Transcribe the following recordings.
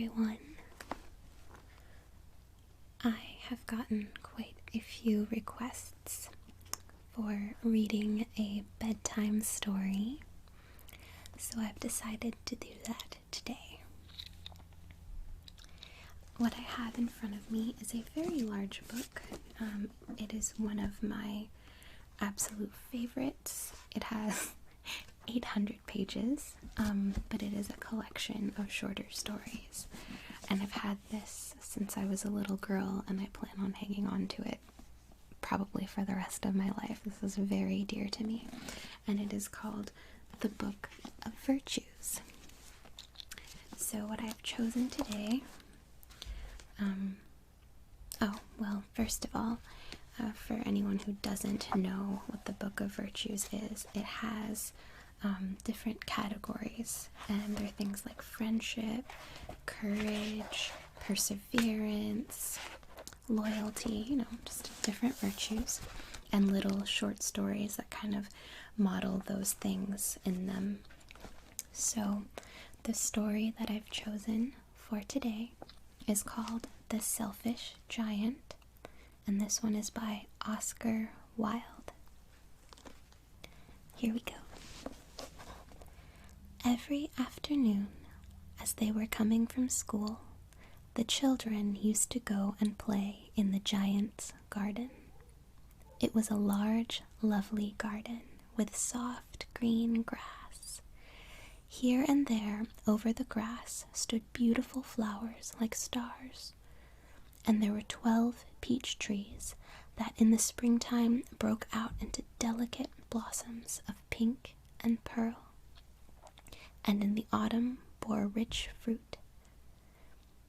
everyone. I have gotten quite a few requests for reading a bedtime story, so I've decided to do that today. What I have in front of me is a very large book. It is one of my absolute favorites. It has 800 pages, but it is a collection of shorter stories. And I've had this since I was a little girl, and I plan on hanging on to it probably for the rest of my life. This is very dear to me. And it is called The Book of Virtues. So what I've chosen today, first of all, for anyone who doesn't know what the Book of Virtues is, it has different categories, and there are things like friendship, courage, perseverance, loyalty, just different virtues, and little short stories that kind of model those things in them. So the story that I've chosen for today is called The Selfish Giant, and this one is by Oscar Wilde. Here we go. Every afternoon, as they were coming from school, the children used to go and play in the giant's garden. It was a large, lovely garden with soft green grass. Here and there over the grass stood beautiful flowers like stars, and there were 12 peach trees that in the springtime broke out into delicate blossoms of pink and pearl, and in the autumn bore rich fruit.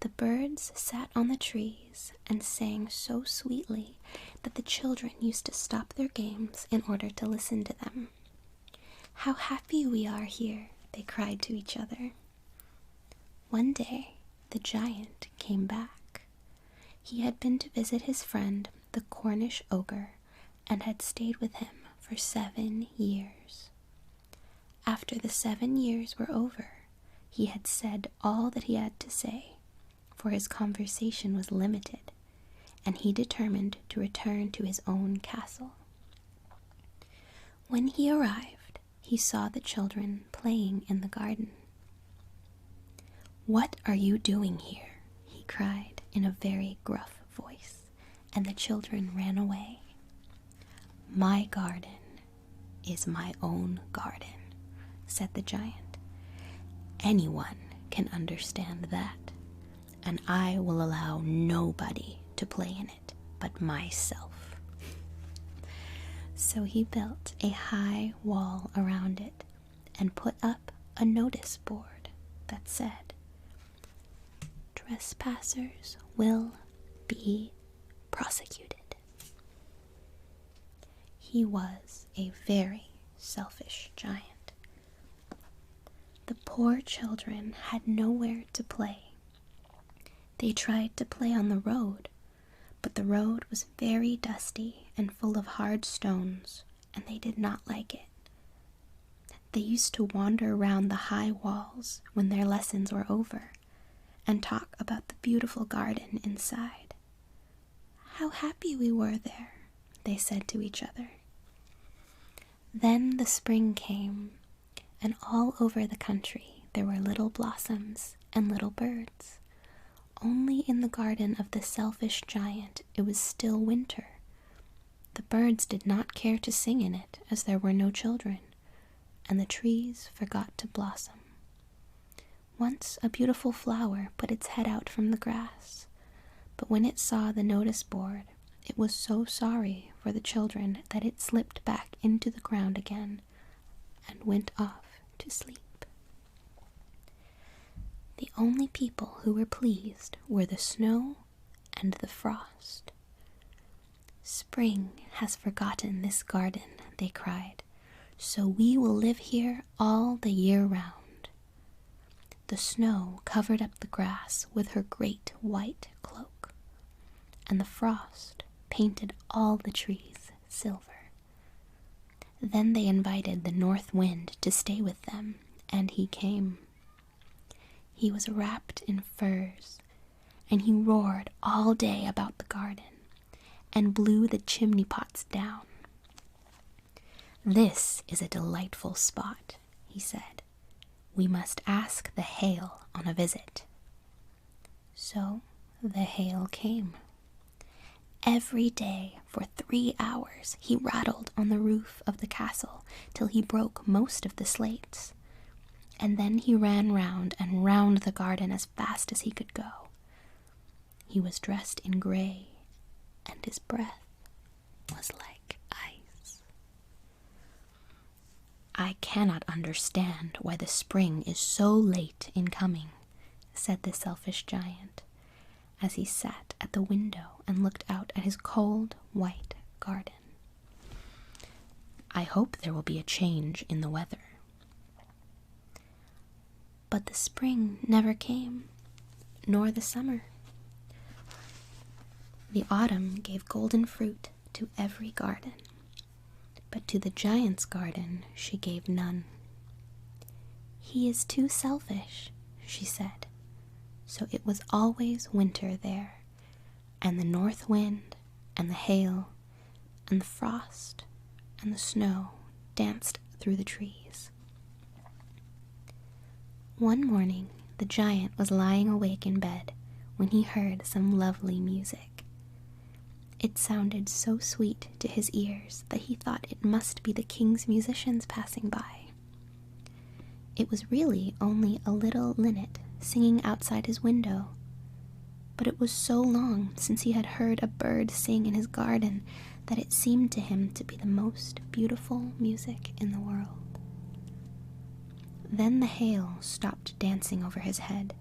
The birds sat on the trees and sang so sweetly that the children used to stop their games in order to listen to them. "How happy we are here," they cried to each other. One day, the giant came back. He had been to visit his friend, the Cornish ogre, and had stayed with him for 7 years. After the 7 years were over, he had said all that he had to say, for his conversation was limited, and he determined to return to his own castle. When he arrived, he saw the children playing in the garden. "What are you doing here?" he cried in a very gruff voice, and the children ran away. "My garden is my own garden," said the giant. "Anyone can understand that, and I will allow nobody to play in it but myself." So he built a high wall around it and put up a notice board that said, "Trespassers will be prosecuted." He was a very selfish giant. The poor children had nowhere to play. They tried to play on the road, but the road was very dusty and full of hard stones, and they did not like it. They used to wander around the high walls when their lessons were over and talk about the beautiful garden inside. "How happy we were there," they said to each other. Then the spring came, and all over the country there were little blossoms and little birds. Only in the garden of the selfish giant it was still winter. The birds did not care to sing in it, as there were no children, and the trees forgot to blossom. Once a beautiful flower put its head out from the grass, but when it saw the notice board, it was so sorry for the children that it slipped back into the ground again and went off to sleep. The only people who were pleased were the snow and the frost. "Spring has forgotten this garden," they cried, "so we will live here all the year round." The snow covered up the grass with her great white cloak, and the frost painted all the trees silver. Then they invited the north wind to stay with them, and he came. He was wrapped in furs, and he roared all day about the garden and blew the chimney pots down. "This is a delightful spot," he said. "We must ask the hail on a visit." So the hail came. Every day for 3 hours he rattled on the roof of the castle till he broke most of the slates, and then he ran round and round the garden as fast as he could go. He was dressed in gray, and his breath was like ice. "I cannot understand why the spring is so late in coming," said the selfish giant, as he sat at the window and looked out at his cold, white garden. "I hope there will be a change in the weather." But the spring never came, nor the summer. The autumn gave golden fruit to every garden, but to the giant's garden she gave none. "He is too selfish," she said. So it was always winter there, and the north wind, and the hail, and the frost, and the snow danced through the trees. One morning, the giant was lying awake in bed when he heard some lovely music. It sounded so sweet to his ears that he thought it must be the king's musicians passing by. It was really only a little linnet singing outside his window, but it was so long since he had heard a bird sing in his garden that it seemed to him to be the most beautiful music in the world. Then the hail stopped dancing over his head,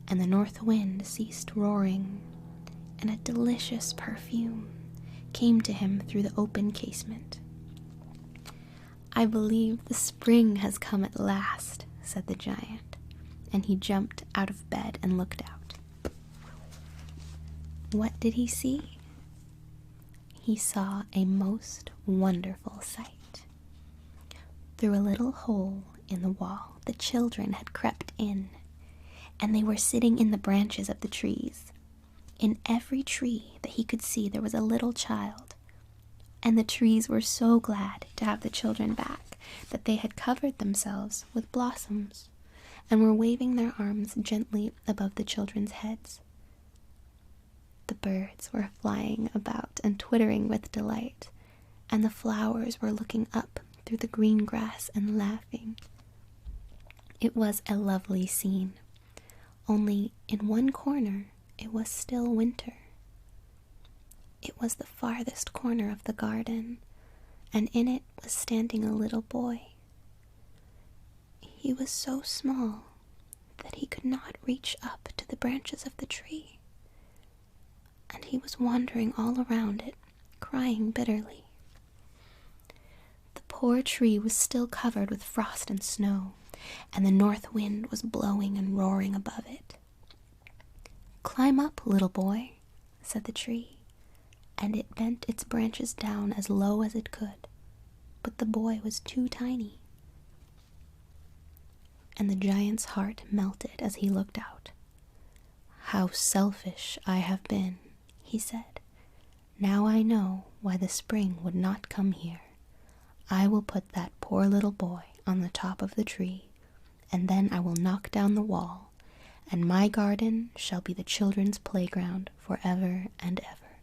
and the north wind ceased roaring, and a delicious perfume came to him through the open casement. "I believe the spring has come at last," said the giant, and he jumped out of bed and looked out. What did he see? He saw a most wonderful sight. Through a little hole in the wall, the children had crept in, and they were sitting in the branches of the trees. In every tree that he could see there was a little child, and the trees were so glad to have the children back that they had covered themselves with blossoms and were waving their arms gently above the children's heads. The birds were flying about and twittering with delight, and the flowers were looking up through the green grass and laughing. It was a lovely scene, only in one corner it was still winter. It was the farthest corner of the garden, and in it was standing a little boy. He was so small that he could not reach up to the branches of the tree, and he was wandering all around it, crying bitterly. The poor tree was still covered with frost and snow, and the north wind was blowing and roaring above it. "Climb up, little boy," said the tree, and it bent its branches down as low as it could, but the boy was too tiny. And the giant's heart melted as he looked out. "How selfish I have been," he said. "Now I know why the spring would not come here. I will put that poor little boy on the top of the tree, and then I will knock down the wall, and my garden shall be the children's playground forever and ever."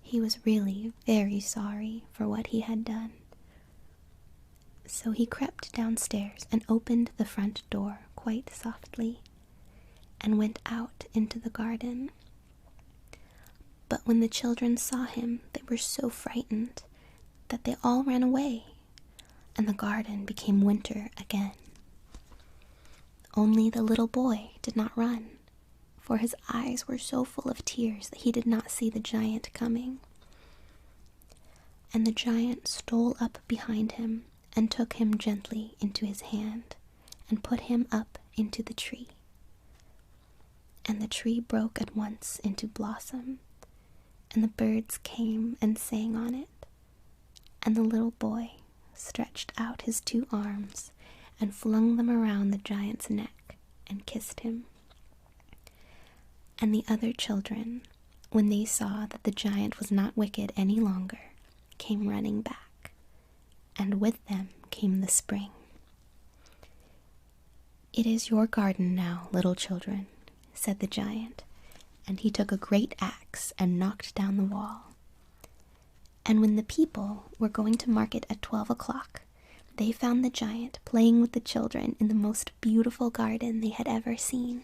He was really very sorry for what he had done. So he crept downstairs and opened the front door quite softly and went out into the garden. But when the children saw him, they were so frightened that they all ran away, and the garden became winter again. Only the little boy did not run, for his eyes were so full of tears that he did not see the giant coming. And the giant stole up behind him and took him gently into his hand and put him up into the tree. And the tree broke at once into blossom, and the birds came and sang on it, and the little boy stretched out his 2 arms and flung them around the giant's neck and kissed him. And the other children, when they saw that the giant was not wicked any longer, came running back, and with them came the spring. "It is your garden now, little children," said the giant, and he took a great axe and knocked down the wall. And when the people were going to market at 12 o'clock, they found the giant playing with the children in the most beautiful garden they had ever seen.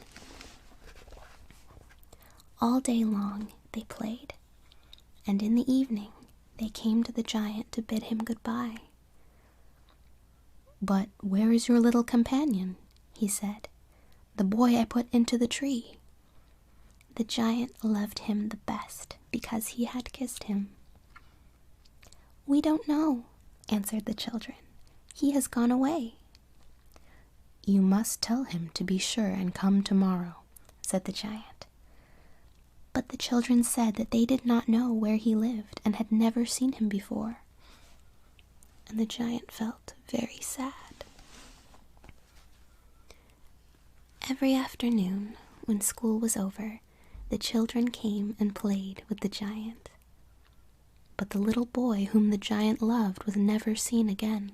All day long they played, and in the evening they came to the giant to bid him goodbye. "But where is your little companion?" he said. "The boy I put into the tree." The giant loved him the best because he had kissed him. "We don't know," answered the children. "He has gone away." "You must tell him to be sure and come tomorrow," said the giant. But the children said that they did not know where he lived and had never seen him before. And the giant felt very sad. Every afternoon, when school was over, the children came and played with the giant. But the little boy whom the giant loved was never seen again.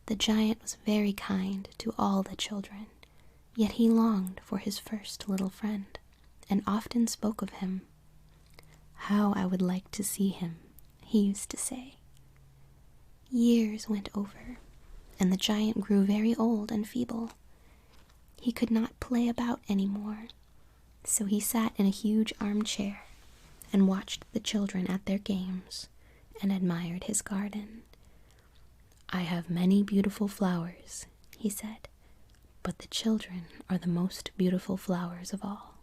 The giant was very kind to all the children, yet he longed for his first little friend, and often spoke of him. "How I would like to see him," he used to say. Years went over, and the giant grew very old and feeble. He could not play about any more, so he sat in a huge armchair and watched the children at their games and admired his garden. "I have many beautiful flowers," he said, "but the children are the most beautiful flowers of all."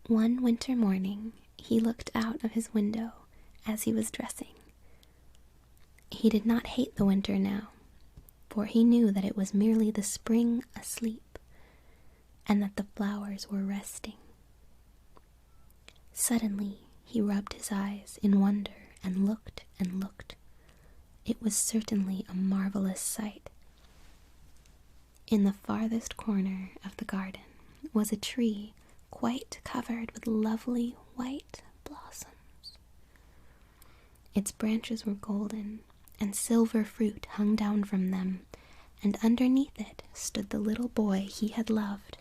One winter morning, he looked out of his window as he was dressing. He did not hate the winter now, for he knew that it was merely the spring asleep, and that the flowers were resting. Suddenly, he rubbed his eyes in wonder and looked and looked. It was certainly a marvelous sight. In the farthest corner of the garden was a tree quite covered with lovely white blossoms. Its branches were golden, and silver fruit hung down from them, and underneath it stood the little boy he had loved.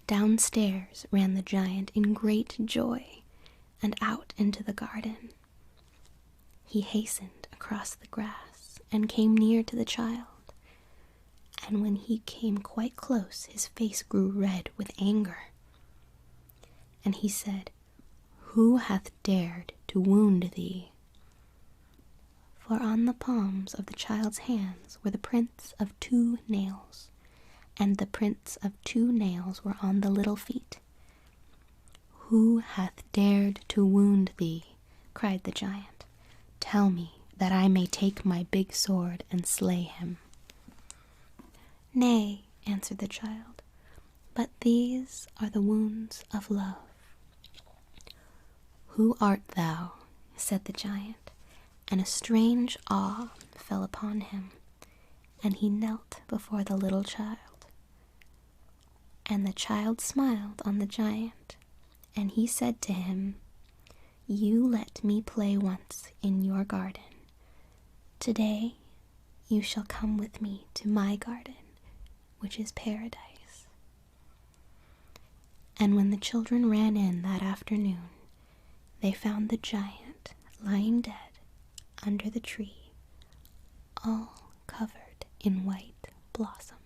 Downstairs ran the giant in great joy, and out into the garden. He hastened across the grass and came near to the child. And when he came quite close, his face grew red with anger. And he said, "Who hath dared to wound thee?" For on the palms of the child's hands were the prints of 2 nails, and the prints of 2 nails were on the little feet. "Who hath dared to wound thee?" cried the giant. "Tell me, that I may take my big sword and slay him." "Nay," answered the child, "but these are the wounds of love." "Who art thou?" said the giant, and a strange awe fell upon him, and he knelt before the little child. And the child smiled on the giant, and he said to him, "You let me play once in your garden. Today you shall come with me to my garden, which is paradise." And when the children ran in that afternoon, they found the giant lying dead under the tree, all covered in white blossom.